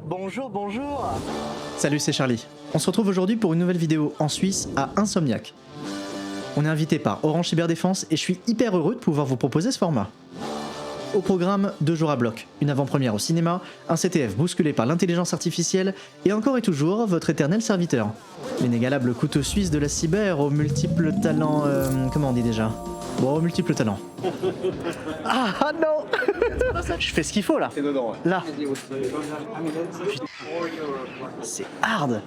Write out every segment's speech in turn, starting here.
Bonjour, bonjour. Salut, c'est Charlie. On se retrouve aujourd'hui pour une nouvelle vidéo en Suisse à Insomniac. On est invité par Orange Cyberdéfense et je suis hyper heureux de pouvoir vous proposer ce format. Au programme, 2 jours à bloc, une avant-première au cinéma, un CTF bousculé par l'intelligence artificielle et encore et toujours votre éternel serviteur. L'inégalable couteau suisse de la cyber aux multiples talents... comment on dit déjà? Bon, aux multiples talents. Ah non. Je fais ce qu'il faut là. C'est dedans, ouais. Là. C'est hard.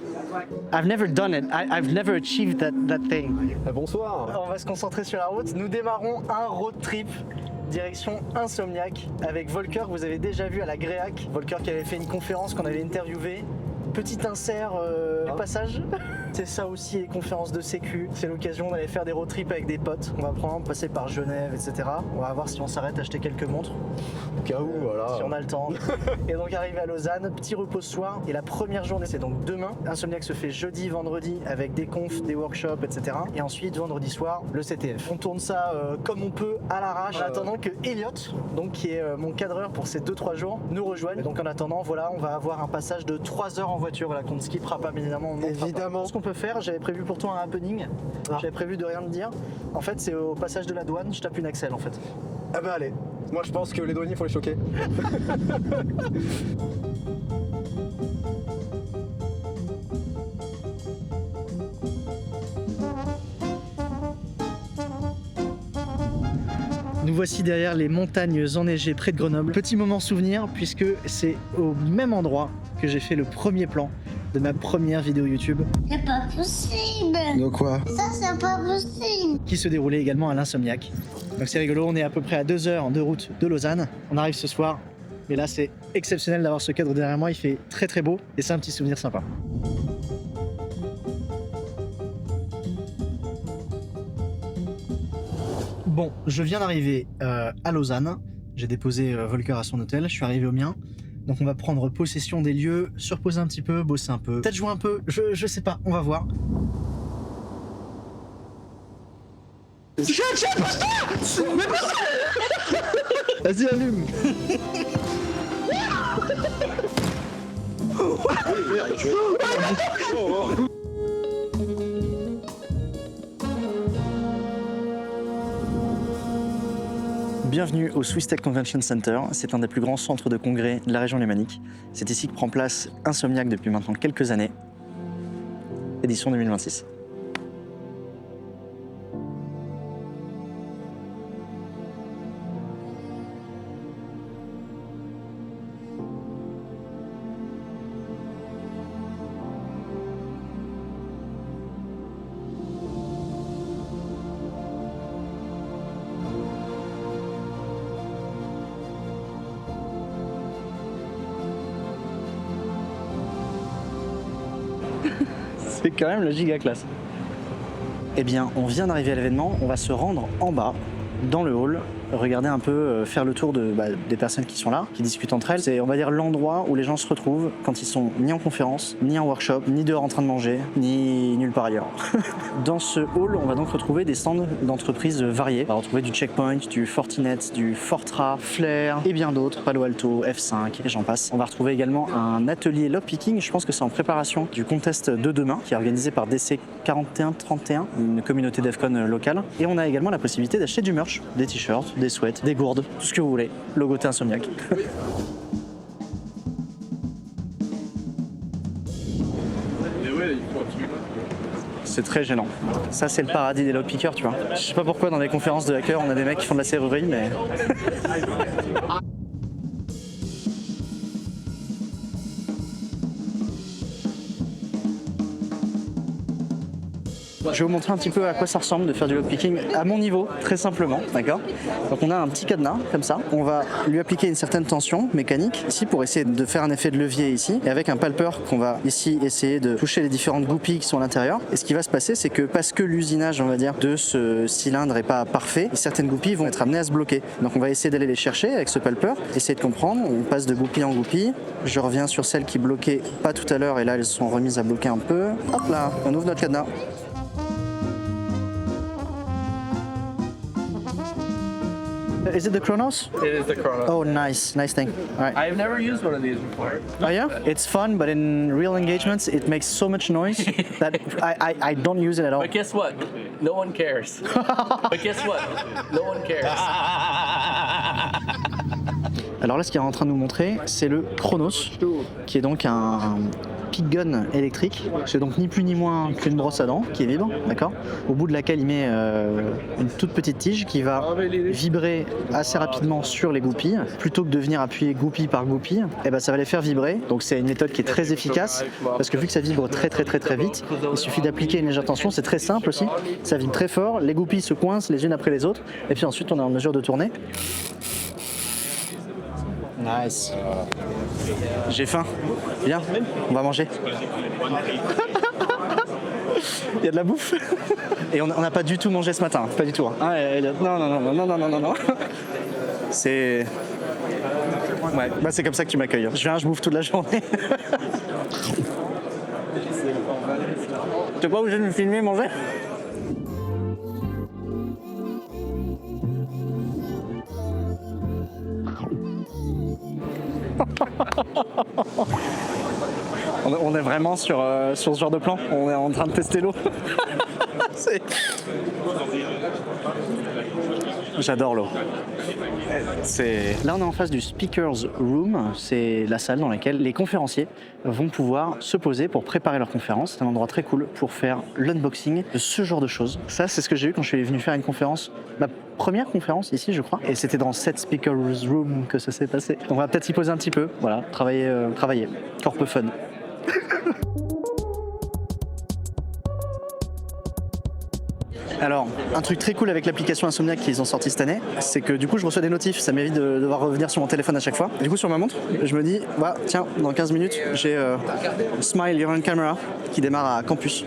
I've never done it. I've never achieved that thing. Bonsoir. On va se concentrer sur la route. Nous démarrons un road trip direction Insomniac avec Volker. Vous avez déjà vu à la Gréac. Volker qui avait fait une conférence qu'on avait interviewé. Petit insert du passage. C'est ça aussi les conférences de sécu. C'est l'occasion d'aller faire des road trips avec des potes. On va prendre, passer par Genève, etc. On va voir si on s'arrête acheter quelques montres. Au cas où, voilà. Si on a le temps. Et donc arrivé à Lausanne, petit repos ce soir. Et la première journée, c'est donc demain. Insomniac se fait jeudi, vendredi avec des confs, des workshops, etc. Et ensuite, vendredi soir, le CTF. On tourne ça comme on peut à l'arrache, en attendant que Elliot, donc, qui est mon cadreur pour ces 2-3 jours, nous rejoigne. Et donc en attendant, voilà, on va avoir un passage de 3 heures en voiture. Voilà, qu'on ne skippera pas, bien évidemment. Évidemment. Ce qu'on peut faire, j'avais prévu pour toi un happening. J'avais prévu de rien te dire. En fait, c'est au passage de la douane, je tape une Axel en fait. Ah bah allez. Moi je pense que les douaniers faut les choquer. Nous voici derrière les montagnes enneigées près de Grenoble. Petit moment souvenir puisque c'est au même endroit que j'ai fait le premier plan de ma première vidéo YouTube. C'est pas possible. De quoi? Ça, c'est pas possible. Qui se déroulait également à l'Insomniac. Donc c'est rigolo, on est à peu près à 2 heures de route de Lausanne. On arrive ce soir et là c'est exceptionnel d'avoir ce cadre derrière moi, il fait très très beau et c'est un petit souvenir sympa. Bon, je viens d'arriver à Lausanne, j'ai déposé Volker à son hôtel, je suis arrivé au mien. Donc on va prendre possession des lieux, se reposer un petit peu, bosser un peu, peut-être jouer un peu, je sais pas, on va voir. Vas-y, allume. Bienvenue au Swiss Tech Convention Center, c'est un des plus grands centres de congrès de la région lémanique. C'est ici que prend place Insomniac depuis maintenant quelques années, édition 2026. C'est quand même la giga classe. Eh bien, on vient d'arriver à l'événement, on va se rendre en bas, dans le hall, regarder un peu, faire le tour des personnes qui sont là, qui discutent entre elles. C'est, on va dire, l'endroit où les gens se retrouvent quand ils sont ni en conférence, ni en workshop, ni dehors en train de manger, ni nulle part ailleurs. Dans ce hall, on va donc retrouver des stands d'entreprises variées. On va retrouver du Checkpoint, du Fortinet, du Fortra, Flare et bien d'autres, Palo Alto, F5 et j'en passe. On va retrouver également un atelier lockpicking, je pense que c'est en préparation du contest de demain, qui est organisé par DC 4131, une communauté DEFCON locale. Et on a également la possibilité d'acheter du merch, des t-shirts, des sweats, des gourdes, tout ce que vous voulez. Logoté Insomniac. C'est très gênant. Ça, c'est le paradis des lockpickers, tu vois. Je sais pas pourquoi dans les conférences de hackers, on a des mecs qui font de la serrurerie, mais... Je vais vous montrer un petit peu à quoi ça ressemble de faire du lockpicking à mon niveau, très simplement, d'accord? Donc on a un petit cadenas, comme ça. On va lui appliquer une certaine tension mécanique, ici, pour essayer de faire un effet de levier ici. Et avec un palper qu'on va ici essayer de toucher les différentes goupilles qui sont à l'intérieur. Et ce qui va se passer, c'est que parce que l'usinage, on va dire, de ce cylindre n'est pas parfait, certaines goupilles vont être amenées à se bloquer. Donc on va essayer d'aller les chercher avec ce palper, essayer de comprendre. On passe de goupille en goupille. Je reviens sur celles qui bloquaient pas tout à l'heure et là elles sont remises à bloquer un peu. Hop là, on ouvre notre cadenas. Is it the Chronos? It is the Chronos. Oh, nice thing. All right. I've never used one of these before. Oh yeah? It's fun, but in real engagements, it makes so much noise that I don't use it at all. But guess what? No one cares. But guess what? No one cares. Alors là, ce qu'il est en train de nous montrer, c'est le Chronos, qui est donc un pick gun électrique. C'est donc ni plus ni moins qu'une brosse à dents qui vibre, d'accord? Au bout de laquelle il met une toute petite tige qui va vibrer assez rapidement sur les goupilles. Plutôt que de venir appuyer goupille par goupille, eh ben, ça va les faire vibrer. Donc c'est une méthode qui est très efficace parce que vu que ça vibre très vite, il suffit d'appliquer une légère tension. C'est très simple aussi. Ça vibre très fort. Les goupilles se coincent les unes après les autres. Et puis ensuite, on est en mesure de tourner. Nice. J'ai faim. Viens, on va manger. Il y a de la bouffe. Et on n'a pas du tout mangé ce matin, pas du tout. Hein. Ah, non. C'est... Ouais, bah c'est comme ça que tu m'accueilles. Je viens, je bouffe toute la journée. T'es pas obligé de me filmer manger? On est vraiment sur ce genre de plan. On est en train de tester l'eau. J'adore l'eau. Là, on est en face du Speakers Room. C'est la salle dans laquelle les conférenciers vont pouvoir se poser pour préparer leur conférence. C'est un endroit très cool pour faire l'unboxing de ce genre de choses. Ça, c'est ce que j'ai eu quand je suis venu faire une conférence. Ma première conférence ici, je crois. Et c'était dans cette Speakers Room que ça s'est passé. On va peut-être s'y poser un petit peu. Voilà, travailler. Corp fun. Alors, un truc très cool avec l'application Insomniac qu'ils ont sorti cette année, c'est que du coup je reçois des notifs, ça m'évite de devoir revenir sur mon téléphone à chaque fois. Du coup sur ma montre, je me dis, bah tiens, dans 15 minutes, j'ai Smile You're on Camera qui démarre à Campus.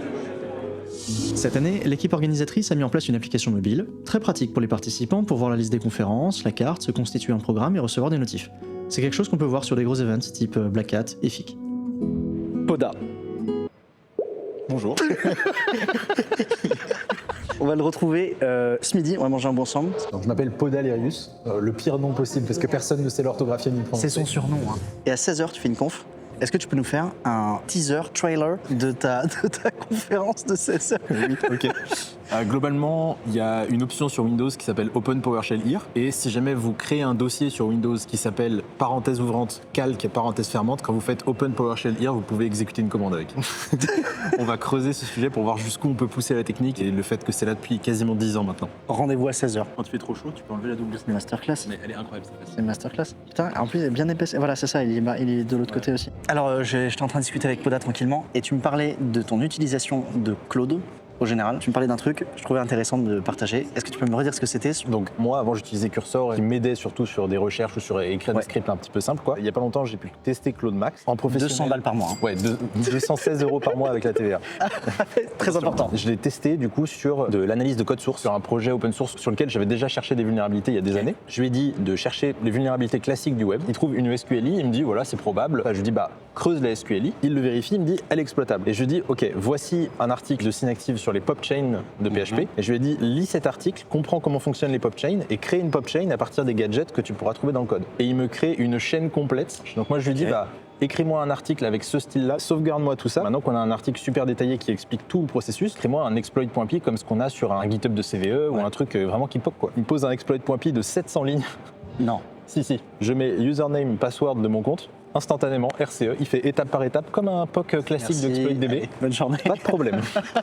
Cette année, l'équipe organisatrice a mis en place une application mobile, très pratique pour les participants pour voir la liste des conférences, la carte, se constituer un programme et recevoir des notifs. C'est quelque chose qu'on peut voir sur des gros events type Black Hat et FIC. Poda. Bonjour. On va le retrouver ce midi, on va manger un bon ensemble. Donc, je m'appelle Podalerius, le pire nom possible parce que personne ne sait l'orthographier ni le prononcer. C'est son surnom. Hein. Et à 16h, tu fais une conf. Est-ce que tu peux nous faire un teaser, trailer de ta conférence de 16h? Oui, ok. Globalement, il y a une option sur Windows qui s'appelle Open PowerShell Here. Et si jamais vous créez un dossier sur Windows qui s'appelle parenthèse ouvrante, calque, parenthèse fermante, quand vous faites Open PowerShell Here, vous pouvez exécuter une commande avec. On va creuser ce sujet pour voir jusqu'où on peut pousser la technique et le fait que c'est là depuis quasiment 10 ans maintenant. Rendez-vous à 16h. Quand tu fais trop chaud, tu peux enlever la double. C'est une masterclass. Mais elle est incroyable cette C'est une masterclass. Putain, en plus, elle est bien épaisse. Voilà, c'est ça, il est de l'autre côté aussi. Alors, j'étais en train de discuter avec Poda tranquillement et tu me parlais de ton utilisation de Claude. Au général, tu me parlais d'un truc que je trouvais intéressant de partager. Est-ce que tu peux me redire ce que c'était? Donc moi, avant, j'utilisais Cursor qui m'aidait surtout sur des recherches ou sur écrire des scripts un petit peu simples. Quoi. Il y a pas longtemps, j'ai pu tester Claude Max en professionnel. 200 balles par mois. Hein. Ouais, 216 € par mois avec la TVA. Très important. Je l'ai testé du coup sur de l'analyse de code source, sur un projet open source sur lequel j'avais déjà cherché des vulnérabilités il y a des années. Je lui ai dit de chercher les vulnérabilités classiques du web. Il trouve une SQLI, il me dit voilà, c'est probable. Je lui dis bah creuse la SQLI, il le vérifie, il me dit elle est exploitable. Et je lui dis ok, voici un article de Synactive sur les pop chains de PHP. Et je lui ai dit lis cet article, comprends comment fonctionnent les pop chains et crée une pop chain à partir des gadgets que tu pourras trouver dans le code. Et il me crée une chaîne complète. Donc moi je lui dis bah écris-moi un article avec ce style-là, sauvegarde-moi tout ça. Maintenant qu'on a un article super détaillé qui explique tout le processus, crée-moi un exploit.py comme ce qu'on a sur un GitHub de CVE ou un truc vraiment qui pop quoi. Il me pose un exploit.py de 700 lignes. Non. Si. Je mets username, password de mon compte. Instantanément, RCE, il fait étape par étape, comme un POC classique d'ExploitDB. Allez, bonne journée. Pas de problème.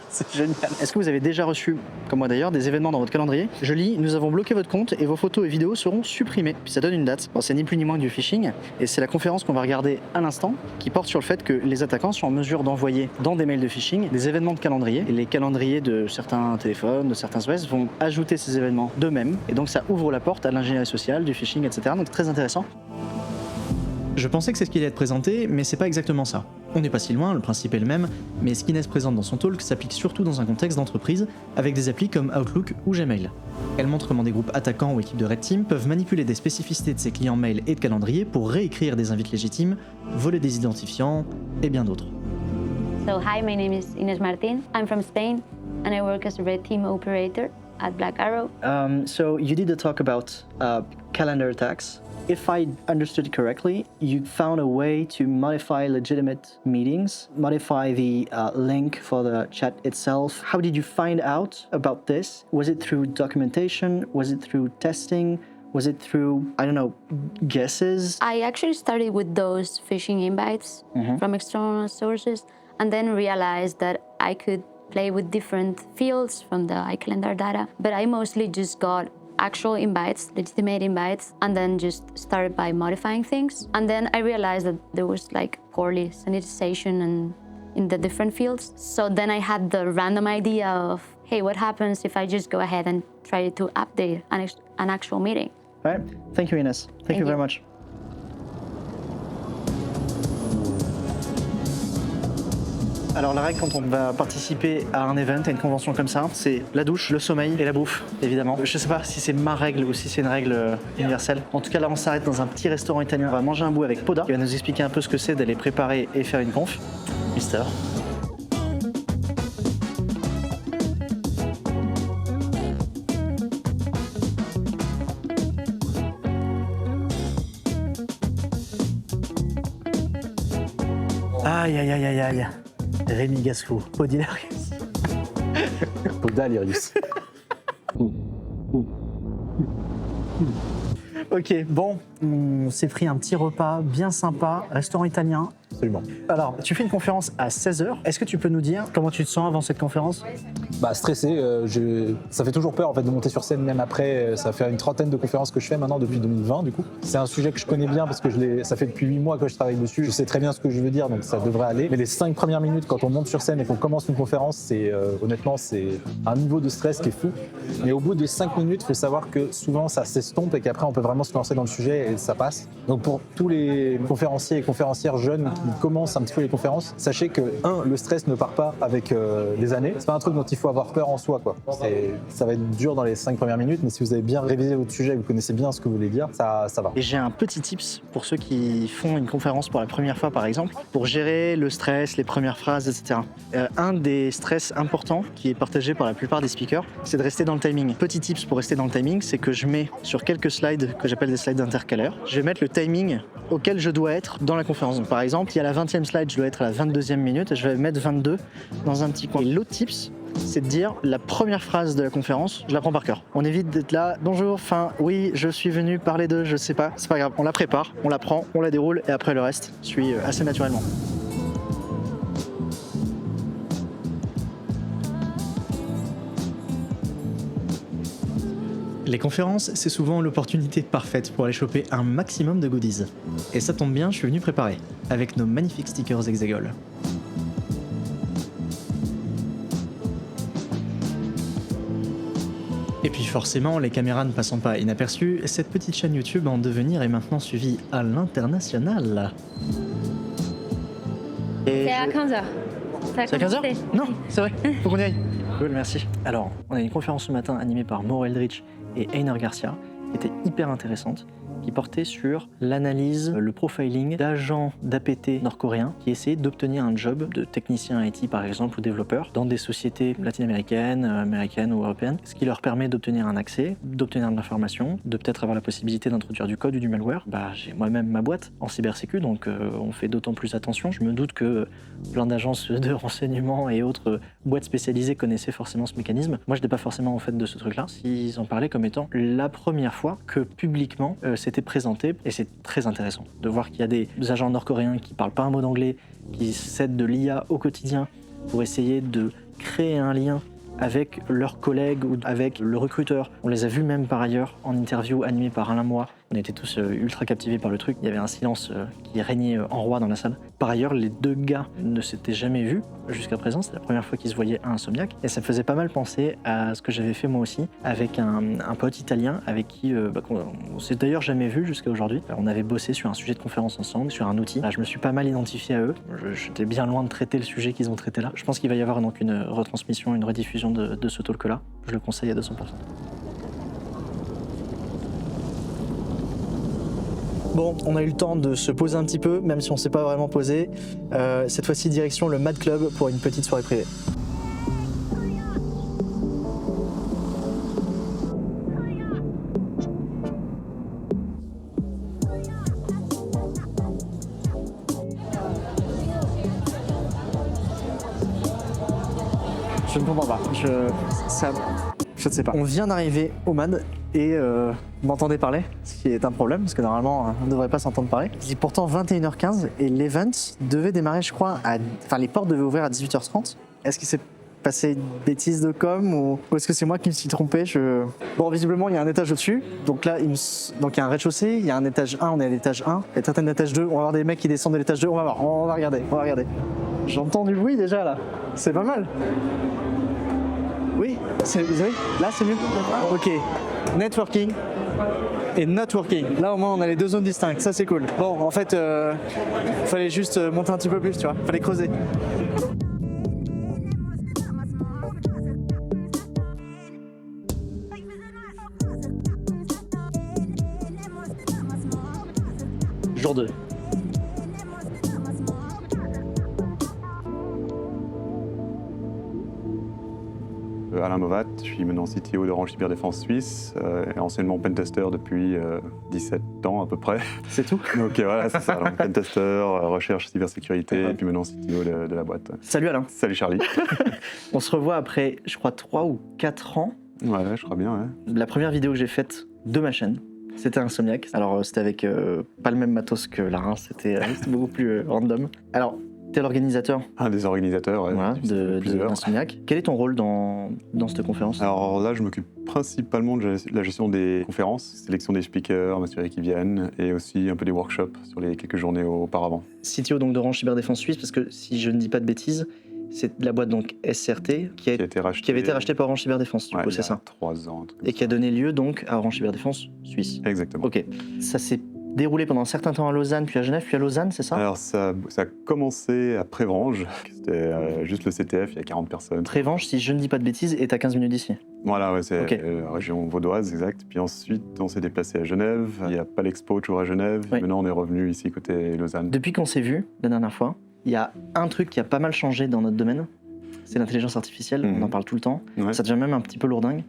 C'est génial. Est-ce que vous avez déjà reçu, comme moi d'ailleurs, des événements dans votre calendrier? Je lis, nous avons bloqué votre compte et vos photos et vidéos seront supprimées. Puis ça donne une date. Bon, c'est ni plus ni moins que du phishing. Et c'est la conférence qu'on va regarder à l'instant qui porte sur le fait que les attaquants sont en mesure d'envoyer dans des mails de phishing des événements de calendrier. Et les calendriers de certains téléphones, de certains OS vont ajouter ces événements d'eux-mêmes. Et donc ça ouvre la porte à l'ingénierie sociale, du phishing, etc. Donc très intéressant. Je pensais que c'est ce qui allait être présenté, mais c'est pas exactement ça. On n'est pas si loin, le principe est le même, mais ce qu'Inès présente dans son talk s'applique surtout dans un contexte d'entreprise, avec des applis comme Outlook ou Gmail. Elle montre comment des groupes attaquants ou équipes de Red Team peuvent manipuler des spécificités de ses clients mail et de calendrier pour réécrire des invites légitimes, voler des identifiants et bien d'autres. So hi, my name is Inés Martín. I'm from Spain and I work as a Red Team operator. at Black Arrow. So you did a talk about calendar attacks. If I understood correctly, you found a way to modify legitimate meetings, modify the link for the chat itself. How did you find out about this? Was it through documentation? Was it through testing? Was it through, I don't know, guesses? I actually started with those phishing invites from external sources and then realized that I could play with different fields from the iCalendar data. But I mostly just got actual invites, legitimate invites, and then just started by modifying things. And then I realized that there was like poorly sanitization and in the different fields. So then I had the random idea of, hey, what happens if I just go ahead and try to update an actual meeting? All right. Thank you, Ines. Thank you very much. Alors la règle quand on va participer à un event, à une convention comme ça, c'est la douche, le sommeil et la bouffe, évidemment. Je sais pas si c'est ma règle ou si c'est une règle universelle. En tout cas là on s'arrête dans un petit restaurant italien, on va manger un bout avec Poda, qui va nous expliquer un peu ce que c'est d'aller préparer et faire une conf. Mister. Aïe aïe aïe aïe aïe. Rémi Gasco, Podilarius. Podalirius. Ok, bon, on s'est pris un petit repas bien sympa, restaurant italien. Absolument. Alors, tu fais une conférence à 16h. Est-ce que tu peux nous dire comment tu te sens avant cette conférence? Bah stressé, ça fait toujours peur en fait de monter sur scène même après. Ça fait une trentaine de conférences que je fais maintenant depuis 2020 du coup. C'est un sujet que je connais bien parce que ça fait depuis 8 mois que je travaille dessus. Je sais très bien ce que je veux dire donc ça devrait aller. Mais les 5 premières minutes quand on monte sur scène et qu'on commence une conférence, honnêtement c'est un niveau de stress qui est fou. Mais au bout de 5 minutes, il faut savoir que souvent ça s'estompe et qu'après on peut vraiment se lancer dans le sujet et ça passe. Donc pour tous les conférenciers et conférencières jeunes qui commencent un petit peu les conférences, sachez que le stress ne part pas avec les années. C'est pas un truc dont il faut avoir peur en soi quoi. Ça va être dur dans les 5 premières minutes, mais si vous avez bien révisé votre sujet, vous connaissez bien ce que vous voulez dire, ça va. Et j'ai un petit tips pour ceux qui font une conférence pour la première fois par exemple, pour gérer le stress, les premières phrases, etc. Un des stress importants qui est partagé par la plupart des speakers, c'est de rester dans le timing. Petit tips pour rester dans le timing, c'est que je mets sur quelques slides que j'appelle des slides intercalaires, je vais mettre le timing auquel je dois être dans la conférence. Donc, par exemple, il y a la 20e slide, je dois être à la 22e minute et je vais mettre 22 dans un petit coin. Et l'autre tips, c'est de dire la première phrase de la conférence, je la prends par cœur. On évite d'être là, bonjour, oui, je suis venu parler de, je sais pas, c'est pas grave, on la prépare, on la prend, on la déroule et après le reste suit assez naturellement. Les conférences, c'est souvent l'opportunité parfaite pour aller choper un maximum de goodies. Et ça tombe bien, je suis venu préparer, avec nos magnifiques stickers Hexagol. Et puis forcément, les caméras ne passant pas inaperçues, cette petite chaîne YouTube en devenir est maintenant suivie à l'international. C'est à 15h. C'est à 15h? Non, c'est vrai, faut qu'on y aille. Cool, merci. Alors, on a une conférence ce matin animée par Mauro Eldridge et Einar Garcia, qui était hyper intéressante, qui portait sur l'analyse, le profiling d'agents d'APT nord-coréens qui essayaient d'obtenir un job de technicien IT par exemple ou développeur dans des sociétés latino-américaines, américaines ou européennes, ce qui leur permet d'obtenir un accès, d'obtenir de l'information, de peut-être avoir la possibilité d'introduire du code ou du malware. J'ai moi-même ma boîte en cybersécu, donc on fait d'autant plus attention. Je me doute que plein d'agences de renseignement et autres boîtes spécialisées connaissaient forcément ce mécanisme. Moi, je n'étais pas forcément au fait de ce truc-là. Ils en parlaient comme étant la première fois que publiquement c'était présenté, et c'est très intéressant de voir qu'il y a des agents nord-coréens qui parlent pas un mot d'anglais, qui s'aident de l'IA au quotidien pour essayer de créer un lien avec leurs collègues ou avec le recruteur. On les a vus même par ailleurs en interview animée par Alain Moy. On était tous ultra captivés par le truc. Il y avait un silence qui régnait en roi dans la salle. Par ailleurs, les deux gars ne s'étaient jamais vus jusqu'à présent. C'est la première fois qu'ils se voyaient à Insomniac. Et ça me faisait pas mal penser à ce que j'avais fait moi aussi avec un pote italien avec qui on s'est d'ailleurs jamais vu jusqu'à aujourd'hui. On avait bossé sur un sujet de conférence ensemble, sur un outil. Là, je me suis pas mal identifié à eux. J'étais bien loin de traiter le sujet qu'ils ont traité là. Je pense qu'il va y avoir donc une retransmission, une rediffusion de ce talk-là. Je le conseille à 200%. Bon, on a eu le temps de se poser un petit peu, même si on ne s'est pas vraiment posé. Cette fois-ci, direction le Mad Club pour une petite soirée privée. Je ne comprends pas. Je ne sais pas. On vient d'arriver au MAD et vous m'entendez parler, ce qui est un problème parce que normalement on ne devrait pas s'entendre parler. Il est pourtant 21h15 et l'event devait démarrer, je crois, enfin les portes devaient ouvrir à 18h30. Est-ce qu'il s'est passé une bêtise de com ou est-ce que c'est moi qui me suis trompé? Bon, visiblement il y a un étage au-dessus, donc là donc il y a un rez-de-chaussée, il y a un étage 1, on est à l'étage 1, il y a certaines étage 2, on va voir des mecs qui descendent de l'étage 2, on va voir, on va regarder. J'entends du bruit déjà là, c'est pas mal. Oui, là c'est mieux. Ok, networking et networking. Là au moins on a les deux zones distinctes, ça c'est cool. Bon, en fait, fallait juste monter un petit peu plus, tu vois, fallait creuser. Jour 2. Alain Movat, je suis maintenant CTO d'Orange Cyberdéfense Suisse et anciennement pentester depuis 17 ans à peu près. C'est tout? Donc voilà, c'est ça. Donc, pentester, recherche cybersécurité et puis maintenant CTO de la boîte. Salut Alain. Salut Charlie. On se revoit après, je crois, 3 ou 4 ans. Ouais, je crois bien, ouais. La première vidéo que j'ai faite de ma chaîne, c'était Insomniac. Alors c'était avec pas le même matos que là, hein. C'était beaucoup plus random. Alors, t'es l'organisateur, Un des organisateurs, ouais, voilà, plusieurs. d'Insomniac. Quel est ton rôle dans cette conférence? Alors là, je m'occupe principalement de la gestion des conférences, sélection des speakers, m'assurer qu'ils viennent et aussi un peu des workshops sur les quelques journées auparavant. CTO donc d'Orange Cyberdéfense Suisse, parce que si je ne dis pas de bêtises, c'est la boîte donc SRT qui avait été rachetée par Orange Cyberdéfense, du coup, c'est ça. 3 ans. Et qui a donné lieu donc à Orange Cyberdéfense Suisse. Exactement. Ok. Ça s'est déroulé pendant un certain temps à Lausanne, puis à Genève, puis à Lausanne, c'est ça? Alors ça a commencé à Prévenges, c'était juste le CTF, il y a 40 personnes. Prévenges, si je ne dis pas de bêtises, est à 15 minutes d'ici. Voilà, ouais, c'est Ok. la région vaudoise, exact. Puis ensuite, on s'est déplacé à Genève. Il y a Palexpo toujours à Genève. Oui. Maintenant, on est revenu ici côté Lausanne. Depuis qu'on s'est vu la dernière fois, il y a un truc qui a pas mal changé dans notre domaine, c'est l'intelligence artificielle, on en parle tout le temps. Ouais. Ça devient même un petit peu lourdingue.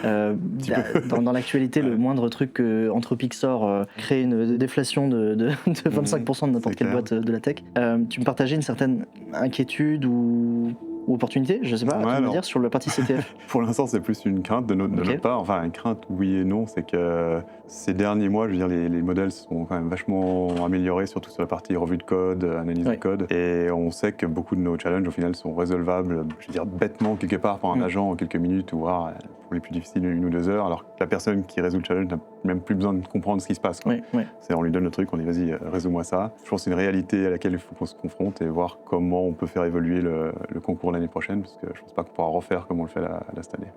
Dans l'actualité, le moindre truc que Anthropic sort crée une déflation de 25% de n'importe quelle clair. boîte de la tech. Tu me partageais une certaine inquiétude ou opportunité, je sais pas, Ouais, à me alors- dire, sur la partie CTF. Pour l'instant, c'est plus une crainte de Ok. notre part. Enfin, une crainte, oui et non. C'est que ces derniers mois, je veux dire, les modèles sont quand même vachement améliorés, surtout sur la partie revue de code, analyse Ouais. de code. Et on sait que beaucoup de nos challenges, au final, sont résolvables, je veux dire, bêtement, quelque part, par un agent en quelques minutes, ou voire, pour les plus difficiles, 1 ou 2 heures, alors que la personne qui résout le challenge n'a même plus besoin de comprendre ce qui se passe, quoi. Oui. On lui donne le truc, on dit vas-y, résous-moi ça. Je pense que c'est une réalité à laquelle il faut qu'on se confronte et voir comment on peut faire évoluer le concours l'année prochaine, parce que je pense pas qu'on pourra refaire comme on le fait là cette année.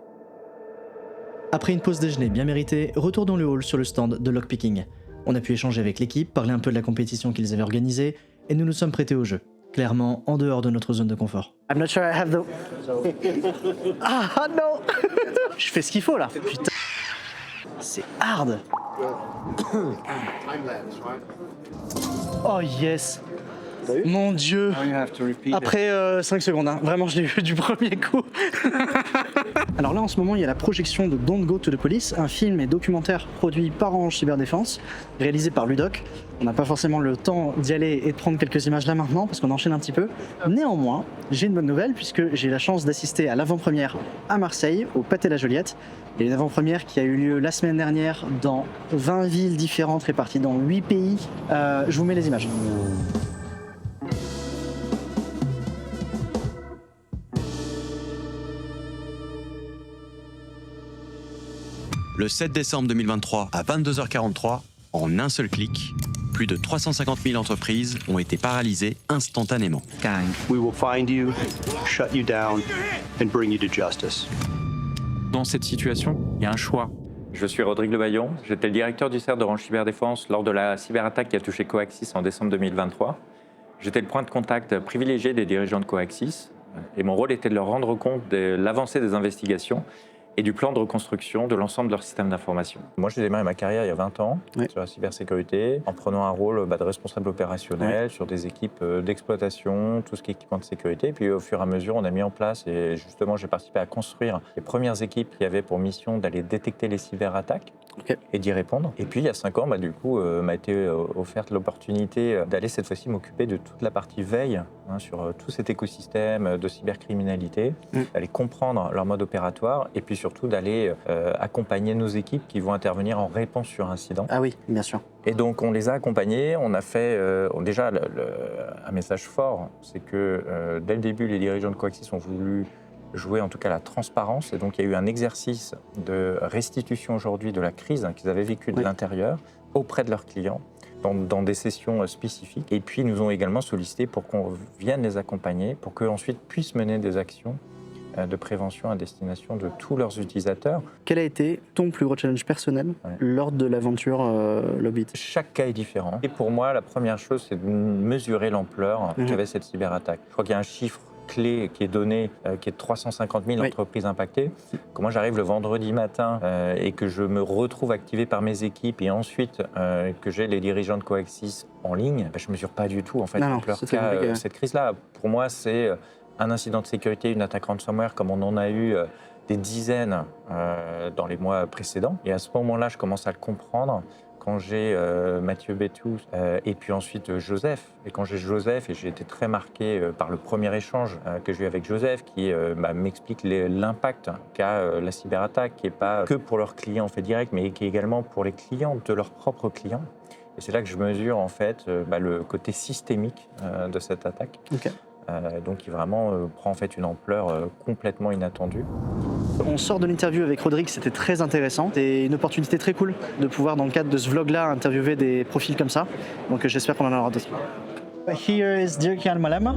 Après une pause déjeuner bien méritée, retour dans le hall sur le stand de lockpicking. On a pu échanger avec l'équipe, parler un peu de la compétition qu'ils avaient organisée, et nous nous sommes prêtés au jeu. Clairement, en dehors de notre zone de confort. I'm not sure I have the... Ah non. Je fais ce qu'il faut là. Putain. C'est hard. Oh yes. Mon Dieu. Après 5 secondes, hein. Vraiment je l'ai vu du premier coup. Alors là en ce moment il y a la projection de Don't Go to the Police, un film et documentaire produit par Orange Cyberdéfense, réalisé par Ludoc. On n'a pas forcément le temps d'y aller et de prendre quelques images là maintenant parce qu'on enchaîne un petit peu. Néanmoins, j'ai une bonne nouvelle puisque j'ai la chance d'assister à l'avant-première à Marseille, au Pathé-la-Joliette. Il y a une avant-première qui a eu lieu la semaine dernière dans 20 villes différentes réparties dans 8 pays. Je vous mets les images. Le 7 décembre 2023 à 22h43, en un seul clic, plus de 350 000 entreprises ont été paralysées instantanément. We will find you, shut you down, and bring you to justice. Dans cette situation, il y a un choix. Je suis Rodrigue Levaillon, j'étais le directeur du CERT d'Orange Cyberdéfense lors de la cyberattaque qui a touché Coaxis en décembre 2023. J'étais le point de contact privilégié des dirigeants de Coaxis et mon rôle était de leur rendre compte de l'avancée des investigations et du plan de reconstruction de l'ensemble de leur système d'information. Moi, j'ai démarré ma carrière il y a 20 ans sur la cybersécurité, en prenant un rôle de responsable opérationnel sur des équipes d'exploitation, tout ce qui est équipement de sécurité. Et puis au fur et à mesure, on a mis en place, et justement, j'ai participé à construire les premières équipes qui avaient pour mission d'aller détecter les cyberattaques. et d'y répondre. Et puis il y a 5 ans, du coup, m'a été offerte l'opportunité d'aller cette fois-ci m'occuper de toute la partie veille sur tout cet écosystème de cybercriminalité, d'aller comprendre leur mode opératoire et puis surtout d'aller accompagner nos équipes qui vont intervenir en réponse sur incident. Ah oui, bien sûr. Et donc on les a accompagnés, on a fait déjà un message fort, c'est que dès le début les dirigeants de Coaxis ont voulu jouer en tout cas la transparence, et donc il y a eu un exercice de restitution aujourd'hui de la crise qu'ils avaient vécue de l'intérieur auprès de leurs clients dans des sessions spécifiques, et puis ils nous ont également sollicité pour qu'on vienne les accompagner pour qu'eux ensuite puissent mener des actions de prévention à destination de tous leurs utilisateurs. Quel a été ton plus gros challenge personnel lors de l'aventure Logbit? Chaque cas est différent. Et pour moi, la première chose, c'est de mesurer l'ampleur qu'avait cette cyberattaque. Je crois qu'il y a un chiffre clé qui est donné, qui est de 350 000 entreprises impactées. Quand moi j'arrive le vendredi matin et que je me retrouve activé par mes équipes et ensuite que j'ai les dirigeants de Coaxis en ligne, je ne mesure pas du tout en fait l'ampleur qu'a cette crise-là. Pour moi, c'est un incident de sécurité, une attaque ransomware comme on en a eu des dizaines dans les mois précédents. Et à ce moment-là, je commence à le comprendre. Quand j'ai Mathieu Bétou et puis ensuite Joseph. Et quand j'ai Joseph, et j'ai été très marqué par le premier échange que j'ai eu avec Joseph, qui m'explique l'impact qu'a la cyberattaque, qui n'est pas que pour leurs clients en fait direct, mais qui est également pour les clients de leurs propres clients. Et c'est là que je mesure en fait le côté systémique de cette attaque. Donc qui vraiment prend en fait une ampleur complètement inattendue. On sort de l'interview avec Rodrigue, c'était très intéressant. C'était une opportunité très cool de pouvoir, dans le cadre de ce vlog-là, interviewer des profils comme ça. Donc j'espère qu'on en aura d'autres. Here is Dirk-Jan Mollema.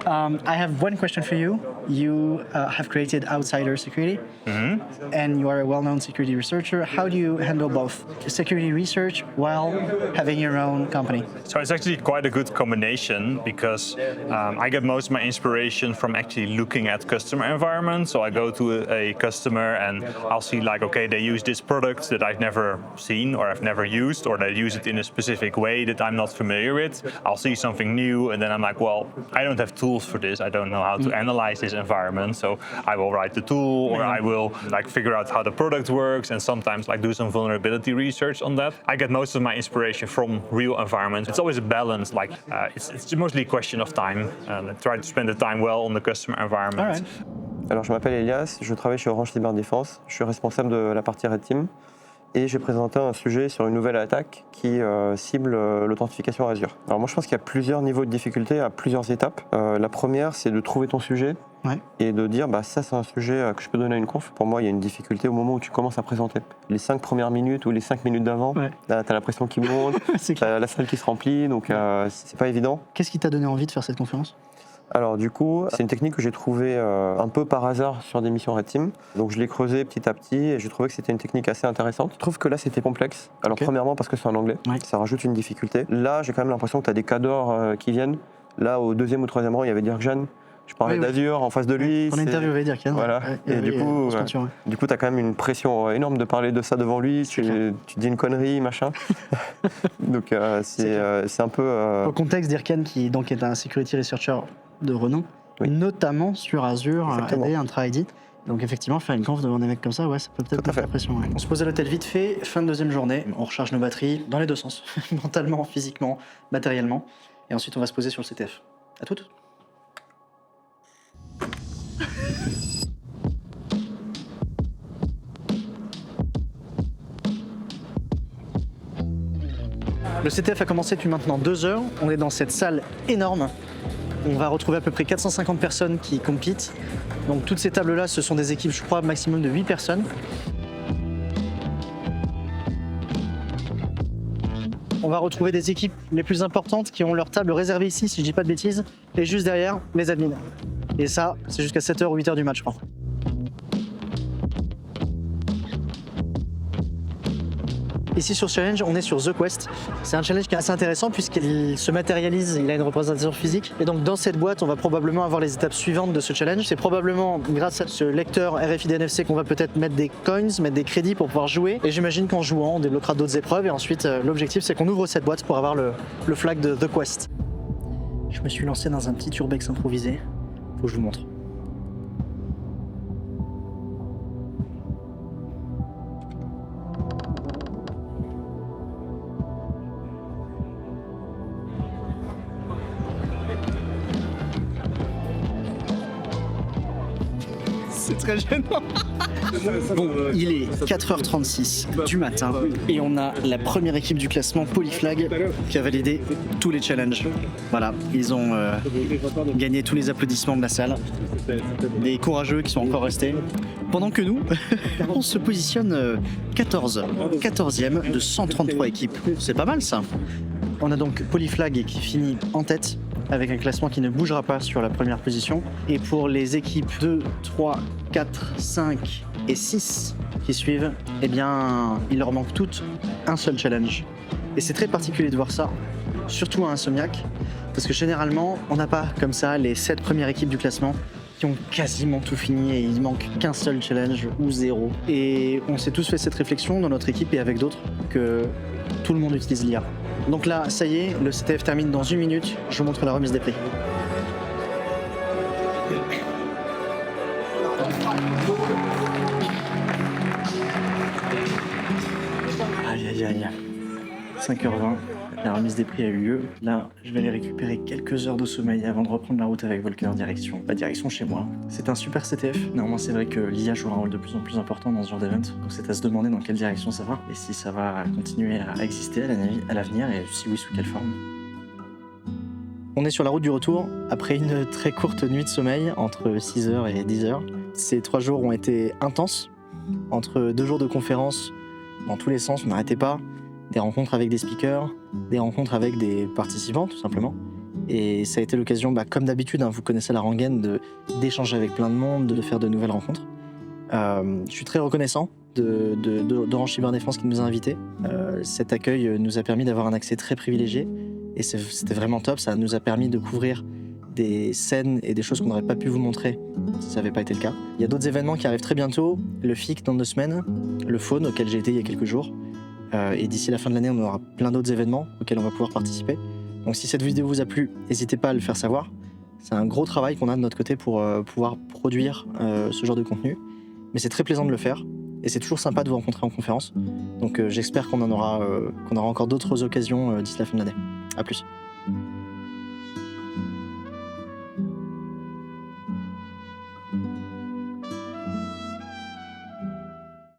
I have one question for you. You have created Outsider Security, and you are a well-known security researcher. How do you handle both security research while having your own company? So it's actually quite a good combination because I get most of my inspiration from actually looking at customer environments. So I go to a customer and I'll see like, okay, they use this product that I've never seen or I've never used, or they use it in a specific way that I'm not familiar with. I'll see something new and then I'm like, well, I don't have tools for this. I don't know how to analyze this environment. So I will write the tool, or I will like figure out how the product works, and sometimes like do some vulnerability research on that. I get most of my inspiration from real environments. It's always a balance. Like it's mostly a question of time. I try to spend the time well on the customer environment. Alors je m'appelle Elias, je travaille chez Orange Cyberdéfense. Je suis responsable de la partie Red Team. Et j'ai présenté un sujet sur une nouvelle attaque qui cible l'authentification Azure. Alors moi je pense qu'il y a plusieurs niveaux de difficulté à plusieurs étapes. La première, c'est de trouver ton sujet et de dire ça c'est un sujet que je peux donner à une conf. Pour moi il y a une difficulté au moment où tu commences à présenter. Les 5 premières minutes ou les 5 minutes d'avant, là t'as la pression qui monte, t'as la salle qui se remplit, donc c'est pas évident. Qu'est-ce qui t'a donné envie de faire cette conférence ? Alors du coup, c'est une technique que j'ai trouvée un peu par hasard sur des missions Red Team. Donc je l'ai creusée petit à petit et j'ai trouvé que c'était une technique assez intéressante. Je trouve que là c'était complexe. Alors premièrement parce que c'est en anglais, ça rajoute une difficulté. Là j'ai quand même l'impression que tu as des cas d'or qui viennent. Là au 2e ou 3e rang il y avait Dirk-Jan. Je parlais d'Azure en face de lui. On a interviewé Dirk-Jan. Voilà. Et du coup tu as quand même une pression énorme de parler de ça devant lui. Tu dis une connerie, machin. Donc c'est un peu... Au contexte, Dirk-Jan qui donc est un security researcher de renom, notamment sur Azure, AD, Intra-ID. Donc effectivement, faire une conf devant des mecs comme ça, ça peut peut-être mettre la pression. On se pose à l'hôtel vite fait, fin de 2e journée, on recharge nos batteries dans les deux sens, mentalement, physiquement, matériellement, et ensuite on va se poser sur le CTF. À toutes. Le CTF a commencé depuis maintenant 2 heures, on est dans cette salle énorme. On va retrouver à peu près 450 personnes qui compitent. Donc toutes ces tables-là, ce sont des équipes, je crois, maximum de 8 personnes. On va retrouver des équipes les plus importantes qui ont leur table réservée ici, si je dis pas de bêtises, et juste derrière, les admins. Et ça, c'est jusqu'à 7h ou 8h du match, je crois. Ici sur ce challenge, on est sur The Quest. C'est un challenge qui est assez intéressant puisqu'il se matérialise, il a une représentation physique. Et donc dans cette boîte, on va probablement avoir les étapes suivantes de ce challenge. C'est probablement grâce à ce lecteur RFID NFC qu'on va peut-être mettre des coins, mettre des crédits pour pouvoir jouer. Et j'imagine qu'en jouant, on débloquera d'autres épreuves. Et ensuite, l'objectif, c'est qu'on ouvre cette boîte pour avoir le flag de The Quest. Je me suis lancé dans un petit urbex improvisé. Faut que je vous montre. C'est très gênant. Bon, il est 4h36 du matin et on a la première équipe du classement Polyflag qui a validé tous les challenges. Voilà, ils ont gagné tous les applaudissements de la salle. Des courageux qui sont encore restés. Pendant que nous, on se positionne 14e de 133 équipes. C'est pas mal ça. On a donc Polyflag qui finit en tête avec un classement qui ne bougera pas sur la première position. Et pour les équipes 2, 3, 4, 5 et 6 qui suivent, eh bien, il leur manque toutes un seul challenge. Et c'est très particulier de voir ça, surtout à Insomniac, parce que généralement, on n'a pas comme ça les 7 premières équipes du classement qui ont quasiment tout fini et il manque qu'un seul challenge ou 0. Et on s'est tous fait cette réflexion dans notre équipe et avec d'autres que tout le monde utilise l'IA. Donc là, ça y est, le CTF termine dans 1 minute. Je vous montre la remise des prix. Aïe aïe aïe. 5h20, la remise des prix a eu lieu. Là, je vais aller récupérer quelques heures de sommeil avant de reprendre la route avec Volker direction chez moi. C'est un super CTF. Néanmoins, c'est vrai que l'IA joue un rôle de plus en plus important dans ce genre d'event. Donc c'est à se demander dans quelle direction ça va et si ça va continuer à exister à l'avenir et si oui, sous quelle forme. On est sur la route du retour après une très courte nuit de sommeil entre 6h et 10h. Ces 3 jours ont été intenses. Entre 2 jours de conférences dans tous les sens, on n'arrêtait pas. Des rencontres avec des speakers, des rencontres avec des participants tout simplement. Et ça a été l'occasion, comme d'habitude, vous connaissez la rengaine, d'échanger avec plein de monde, de faire de nouvelles rencontres. Je suis très reconnaissant d'Orange Cyberdéfense qui nous a invités. Cet accueil nous a permis d'avoir un accès très privilégié et c'était vraiment top. Ça nous a permis de couvrir des scènes et des choses qu'on n'aurait pas pu vous montrer si ça n'avait pas été le cas. Il y a d'autres événements qui arrivent très bientôt, le FIC dans 2 semaines, le Faune auquel j'ai été il y a quelques jours. Et d'ici la fin de l'année, on aura plein d'autres événements auxquels on va pouvoir participer. Donc si cette vidéo vous a plu, n'hésitez pas à le faire savoir. C'est un gros travail qu'on a de notre côté pour pouvoir produire ce genre de contenu. Mais c'est très plaisant de le faire. Et c'est toujours sympa de vous rencontrer en conférence. Donc j'espère qu'on aura encore d'autres occasions d'ici la fin de l'année. A plus.